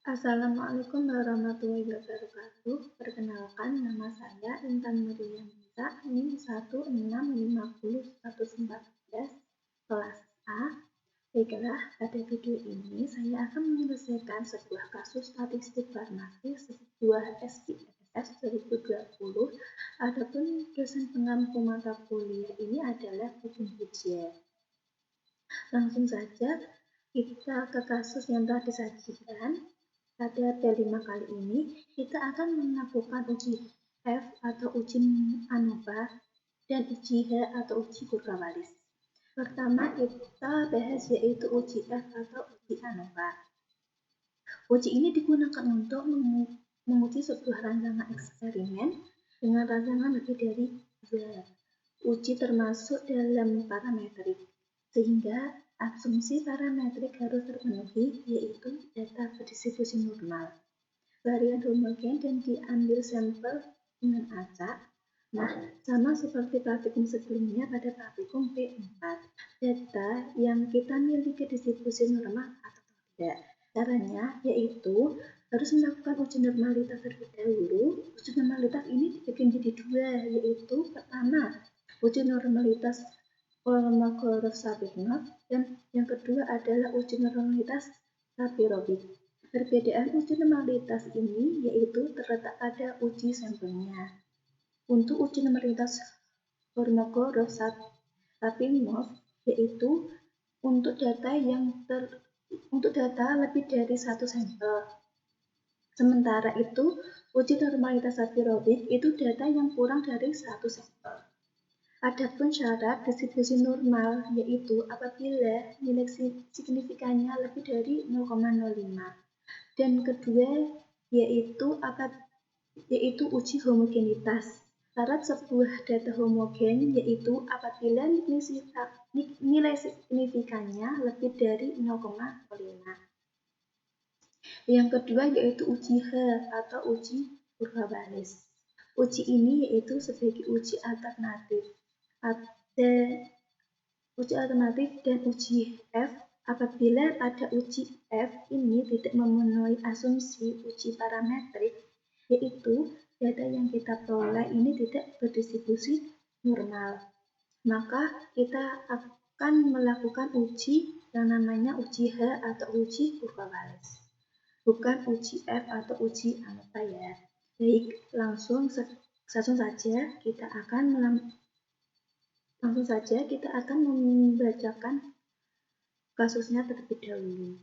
Assalamualaikum warahmatullahi wabarakatuh. Perkenalkan, nama saya Intan Nurlianita, NIM 1650114, kelas A. Baiklah, pada video ini saya akan menyelesaikan sebuah kasus statistik farmasi sebuah SPSS 2020. Adapun dosen pengampu mata kuliah ini adalah Bu Pujian. Langsung saja kita ke kasus yang telah disajikan. Pada P5 kali ini, kita akan melakukan uji F atau uji ANOVA dan uji H atau uji Kurkawallis. Pertama kita bahas yaitu uji F atau uji ANOVA. Uji ini digunakan untuk menguji sebuah rancangan eksperimen dengan rancangan lebih dari 2 uji termasuk dalam parametrik, sehingga asumsi parametrik harus terpenuhi, yaitu data berdistribusi normal, varian homogen, dan diambil sampel dengan acak. Nah, sama seperti praktikum sebelumnya pada praktikum P4, data yang kita miliki distribusi normal atau tidak. Caranya yaitu harus melakukan uji normalitas terlebih dahulu. Uji normalitas ini dibagi menjadi 2, yaitu pertama, uji normalitas Kolmogorov-Smirnov, dan yang kedua adalah uji normalitas Sapir-Whorf. Perbedaan uji normalitas ini yaitu terletak pada uji sampelnya. Untuk uji normalitas Kolmogorov-Smirnov yaitu untuk data lebih dari 1 sampel. Sementara itu, uji normalitas Sapir-Whorf itu data yang kurang dari 1 sampel. Adapun syarat distribusi normal yaitu apabila nilai signifikannya lebih dari 0,05. Dan kedua yaitu uji homogenitas. Syarat sebuah data homogen yaitu apabila nilai signifikannya lebih dari 0,05. Yang kedua yaitu uji H atau uji Kurkawallis. Uji ini yaitu sebagai uji alternatif. Ada uji alternatif dan uji F apabila pada uji F ini tidak memenuhi asumsi uji parametrik, yaitu data yang kita peroleh ini tidak berdistribusi normal. Maka kita akan melakukan uji yang namanya uji H atau uji Kurkawallis, bukan uji F atau uji ANOVA ya. Baik, langsung saja kita akan membacakan kasusnya terlebih dahulu.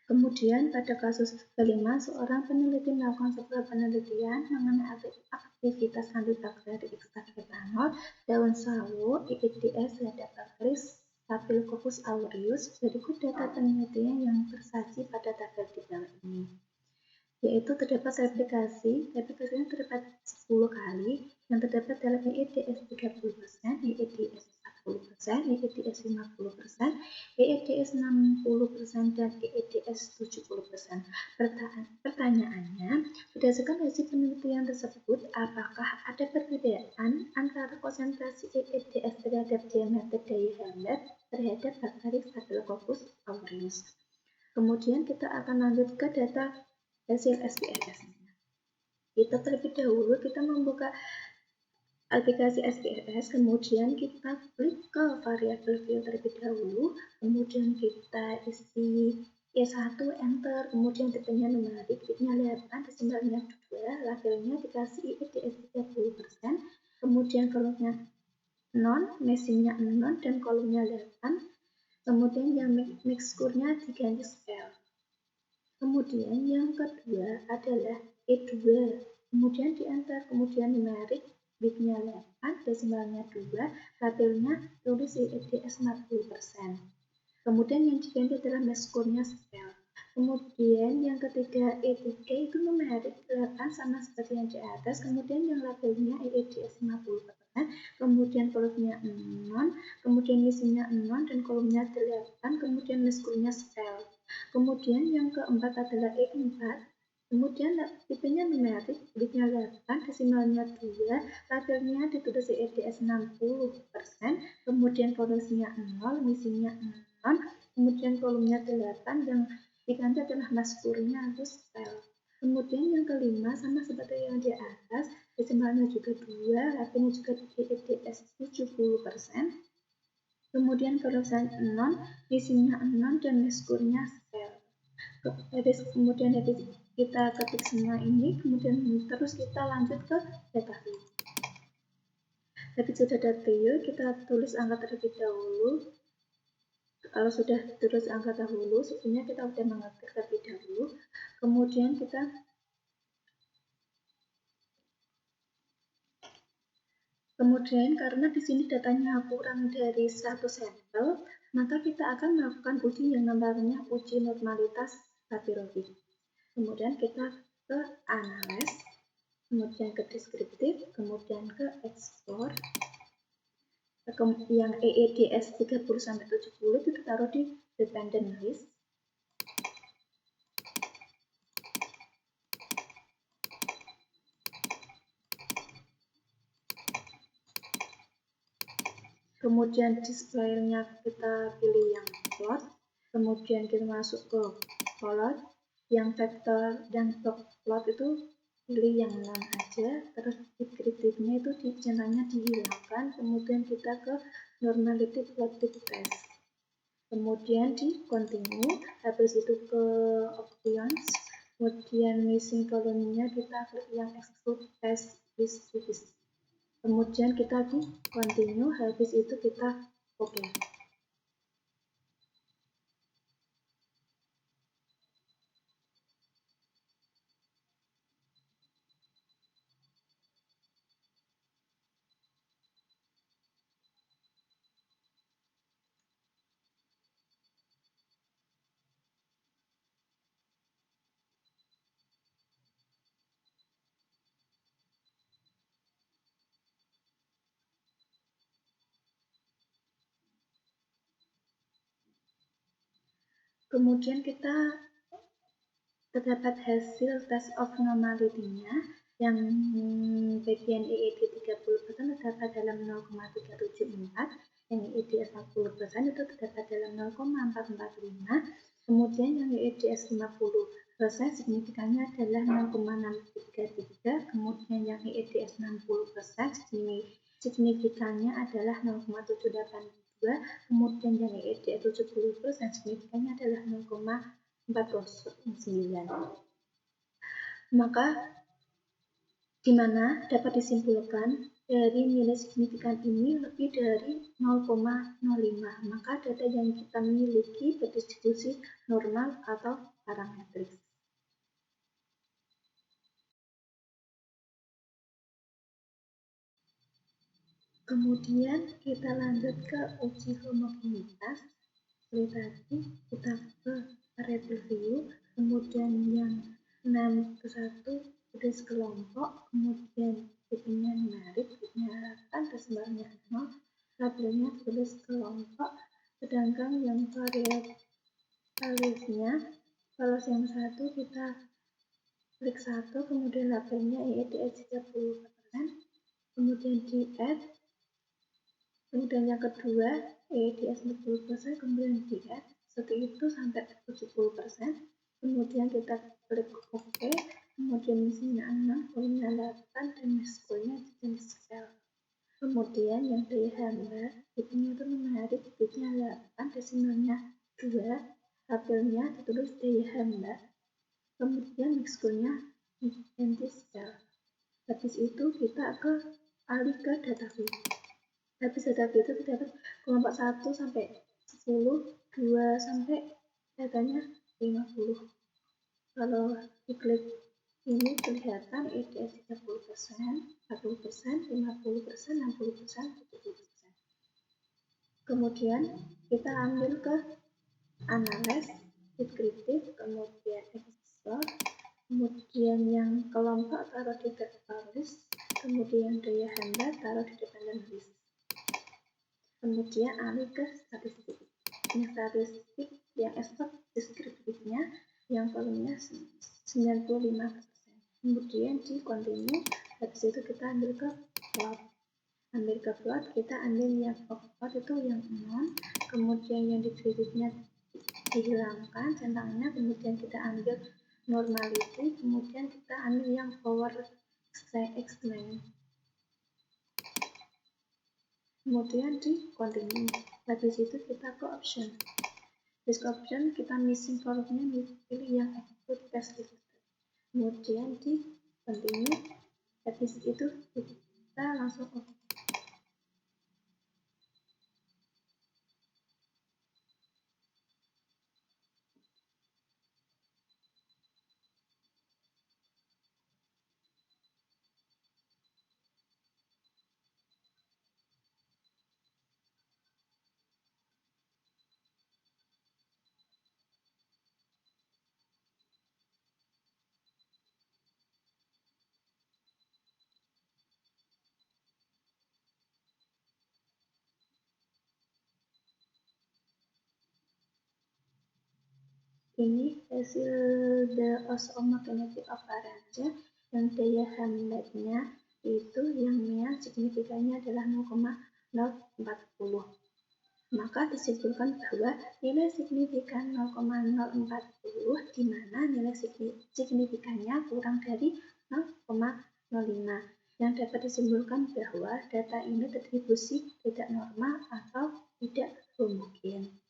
Kemudian pada kasus kelima, seorang peneliti melakukan sebuah penelitian mengenai aktivitas antibakteri ekstrak-etanol daun sawo Aedes Aegypti Staphylococcus aureus. Berikut data penelitian yang tersaji pada tabel di bawah ini, yaitu terdapat replikasinya terdapat 10 kali, yang terdapat dalam Aedes 30%, Aedes 40%, Aedes 50%, Aedes 60%, dan Aedes 70%. Pertanyaannya, berdasarkan hasil penelitian tersebut, apakah ada perbedaan antara konsentrasi Aedes terhadap diameter daya hambat terhadap bakteri Staphylococcus aureus? Kemudian kita akan lanjut ke data hasil SPSS-nya. Kita terlebih dahulu membuka aplikasi SPSS, kemudian kita klik ke variabel field terlebih dahulu, kemudian kita isi E1, enter, kemudian tipenya numerik, bitnya 8, desimalnya 2, labelnya dikasih Aedes 30%, kemudian kolomnya non, meshingnya 0, dan kolomnya 8, kemudian yang mix score-nya diganti scale. Kemudian yang kedua adalah E2, kemudian di enter, kemudian numerik, bitnya 8, desimalnya 2, labelnya tulis Aedes 40%. Kemudian yang diganti adalah max score-nya scale. Kemudian yang ketiga E3 itu numerik 8 sama seperti yang di atas, kemudian yang labelnya Aedes 50%, kemudian kolomnya 0, kemudian isinya 0, dan kolomnya 8, kemudian max score-nya scale. Kemudian yang keempat adalah E4, kemudian tipenya numerik, bitnya 8, desimalnya 2, labelnya ditulis Aedes 60%, kemudian kolomnya 0, misinya 0, kemudian kolomnya 8, yang signifikan itu adalah maskurnya atau sel. Kemudian yang kelima sama seperti yang di atas, desimalnya juga 2, HP-nya juga EEDS 70%. Kemudian perusahaan 0, isinya 0 dan maskurnya sel. Kemudian kita ketik semua ini, kemudian terus kita lanjut ke data view. Habis sudah data view, kita tulis angka terlebih dahulu. Kalau sudah tulis angka dahulu, sebenarnya kita sudah mengetik terlebih dahulu. Kemudian karena di sini datanya kurang dari 1 sampel, maka kita akan melakukan uji yang namanya uji normalitas stability. Kemudian kita ke analyze, kemudian ke deskriptif, kemudian ke explore. Yang EEDS 30-70 itu ditaruh di dependent list. Kemudian displayernya kita pilih yang plot, kemudian kita masuk ke plot, yang vektor dan plot itu pilih yang non aja, terus deskriptifnya itu centangnya dihilangkan, kemudian kita ke normality plotted test, kemudian di continue, habis itu ke options, kemudian missing column-nya kita klik yang exclude test distribution. Kemudian kita di continue, habis itu kita oke. Kemudian kita terdapat hasil test of normality-nya yang bagian EED 30% terdapat dalam 0,374, yang EEDS 40% itu terdapat dalam 0,445, kemudian yang EEDS 50% signifikannya adalah 0,633, kemudian yang EEDS 60% signifikannya adalah 0,782, kemudian yang EEDS 70% signifikannya adalah 0,409. Maka dimana dapat disimpulkan dari nilai signifikan ini lebih dari 0,05, maka data yang kita miliki berdistribusi normal atau parametrik. Kemudian kita lanjut ke uji homogenitas. Seperti tadi kita ke review, kemudian yang 6 ke 1 tulis kelompok, kemudian tipenya numerik, tipenya harapan, desimalnya 0, labelnya tulis kelompok, sedangkan yang variabelnya kalau yang satu kita klik 1, kemudian labelnya EEDS 30%, kemudian di add, kemudian yang kedua EEDS 40%, kemudian di add, seperti itu sampai 70%, kemudian kita klik OK, kemudian isinya 6, kolomnya 8, dan maskulnya dan sel. Kemudian yang daya hambat, tipenya itu numerik, bitnya 8, desimalnya 2, labelnya ditulis daya hambat, kemudian maskulnya ganti sel. Habis itu kita alih ke data view. Habis data view itu kita dapat kelompok 1 sampai 10, 2 sampai datanya 50. Kalau diklik ini kelihatan EEDS 30%, 40%, 50%, 60%, 70%. Kemudian kita ambil ke analyze, deskriptif, kemudian explore, kemudian yang kelompok taruh di vector list, kemudian daya hambat taruh di dependent list. Kemudian alih ke statistik. Ini statistik yang export deskriptifnya yang kolomnya 95%. Kemudian di continue, habis itu kita ambil ke plot. Kita ambil yang plot itu yang 0, kemudian yang deskriptifnya dihilangkan centangnya, kemudian kita ambil normality, kemudian kita ambil yang power explain, kemudian di continue. Habis itu kita ke option. Di option kita missing forwardnya pilih yang execute test result, kemudian di continue. Habis itu kita langsung oke. Ini hasil the osmogeneity of orange yang daya hambatnya itu yang signifikannya adalah 0,040. Maka disimpulkan bahwa nilai signifikan 0,040 di mana nilai signifikannya kurang dari 0,05, yang dapat disimpulkan bahwa data ini terdistribusi tidak normal atau tidak homogen.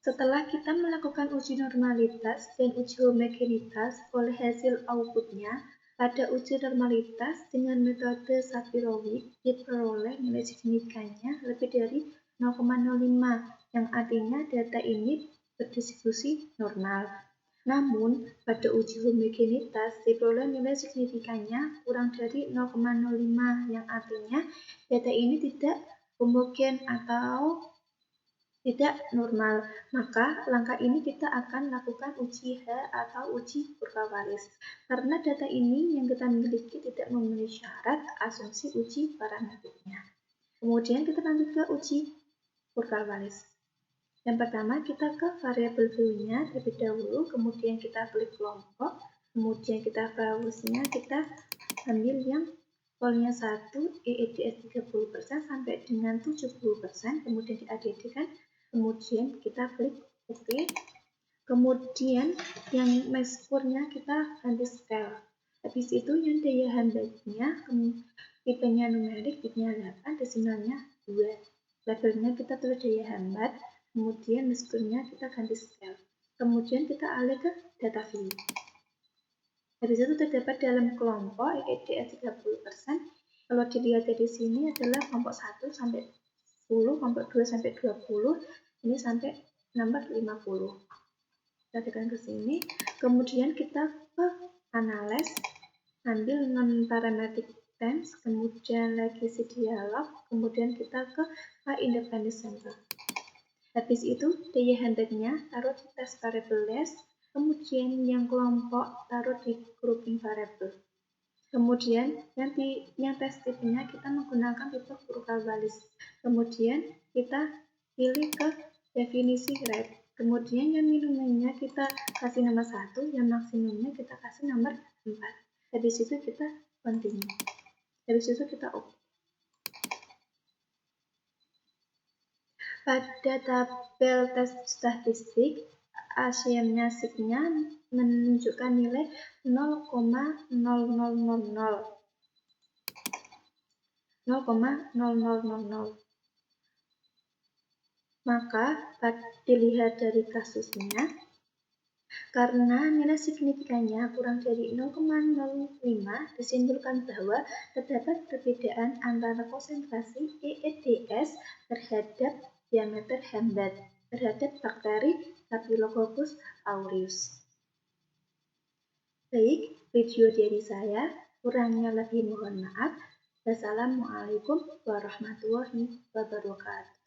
Setelah kita melakukan uji normalitas dan uji homogenitas oleh hasil outputnya, pada uji normalitas dengan metode Shapiro-Wilk diperoleh nilai signifikannya lebih dari 0,05, yang artinya data ini berdistribusi normal. Namun, pada uji homogenitas diperoleh nilai signifikannya kurang dari 0,05, yang artinya data ini tidak homogen atau tidak normal. Maka langkah ini kita akan lakukan uji H atau uji kurva Wallis. Karena data ini yang kita miliki tidak memenuhi syarat asumsi uji parametriknya. Kemudian kita lanjut ke uji kurva Wallis. Yang pertama kita ke variabel value-nya terlebih dahulu, kemudian kita klik kelompok, kemudian kita values-nya kita ambil yang polnya 1, EEDS 30% sampai dengan 70%, kemudian diadd-kan. Kemudian kita klik OK. Kemudian yang max score-nya kita ganti scale. Habis itu yang daya hambatnya, tipenya numerik, tipenya 8, desimalnya 2. Labelnya kita tulis daya hambat, kemudian max score-nya kita ganti scale. Kemudian kita alih ke data view. Habis itu terdapat dalam kelompok EEDS 30%. Kalau dilihat dari sini adalah kelompok 1 sampai 10, kelompok 2 sampai 20, ini sampai nomor 50. Kita tekan ke sini, kemudian kita ke analyze, ambil non-parametric times, kemudian legacy dialog, kemudian kita ke independent sample. Habis itu daya hambatnya taruh di test variable list, kemudian yang kelompok taruh di grouping variable. Kemudian yang test tipenya kita menggunakan tipe kurva Wallis. Kemudian kita pilih ke definisi rate. Kemudian yang minimumnya kita kasih nomor 1, yang maksimumnya kita kasih nomor 4. Habis itu kita continue. Habis itu kita OK. Pada tabel tes statistik, ASEAN-nya signya menunjukkan nilai 0,0000. Maka dilihat dari kasusnya, karena nilai signifikannya kurang dari 0,05, disimpulkan bahwa terdapat perbedaan antara konsentrasi EEDS terhadap diameter hambat terhadap bakteri Staphylococcus aureus. Baik, video dari saya, kurangnya lebih mohon maaf. Wassalamualaikum warahmatullahi wabarakatuh.